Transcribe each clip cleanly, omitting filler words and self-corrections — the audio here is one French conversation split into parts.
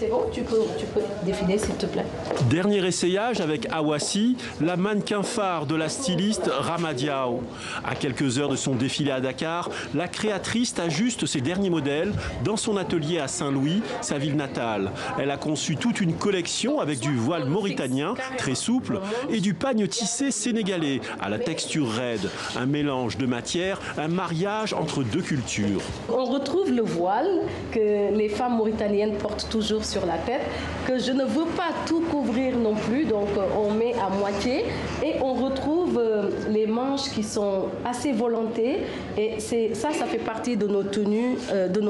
C'est bon, tu peux défiler s'il te plaît. Dernier essayage avec Awassi, la mannequin phare de la styliste Rama Diaw. À quelques heures de son défilé à Dakar, la créatrice ajuste ses derniers modèles dans son atelier à Saint-Louis, sa ville natale. Elle a conçu toute une collection avec du voile mauritanien, très souple, et du pagne tissé sénégalais, à la texture raide. Un mélange de matières, un mariage entre deux cultures. On retrouve le voile que les femmes mauritaniennes portent toujours sur la tête, que je ne veux pas tout couvrir non plus, donc on met à moitié et on retrouve les manches qui sont assez volantées et ça fait partie de nos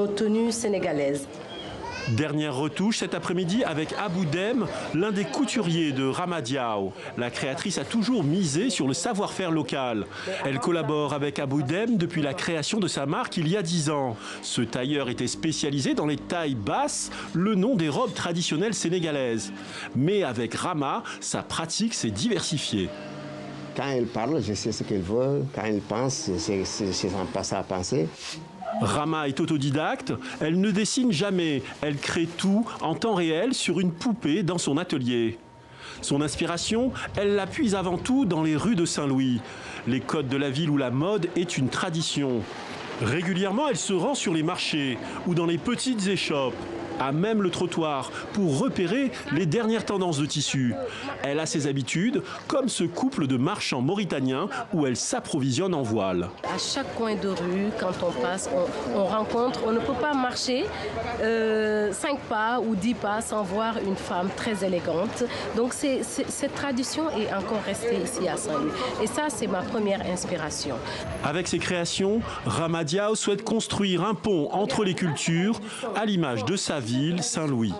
tenues sénégalaises. Dernière retouche cet après-midi avec Abou Dem, l'un des couturiers de Rama Diaw. La créatrice a toujours misé sur le savoir-faire local. Elle collabore avec Abou Dem depuis la création de sa marque il y a 10 ans. Ce tailleur était spécialisé dans les tailles basses, le nom des robes traditionnelles sénégalaises. Mais avec Rama, sa pratique s'est diversifiée. Quand elle parle, je sais ce qu'elle veut. Quand elle pense, c'est sa pensée. Rama est autodidacte, elle ne dessine jamais, elle crée tout en temps réel sur une poupée dans son atelier. Son inspiration, elle la puise avant tout dans les rues de Saint-Louis, les codes de la ville où la mode est une tradition. Régulièrement, elle se rend sur les marchés ou dans les petites échoppes, à même le trottoir, pour repérer les dernières tendances de tissus. Elle a ses habitudes, comme ce couple de marchands mauritaniens où elle s'approvisionne en voile. À chaque coin de rue, quand on passe, on rencontre, on ne peut pas marcher 5 pas ou 10 pas sans voir une femme très élégante. Donc cette tradition est encore restée ici à Saint-Louis. Et ça, c'est ma première inspiration. Avec ses créations, Rama Diaw souhaite construire un pont entre les cultures, à l'image de sa ville, Saint-Louis.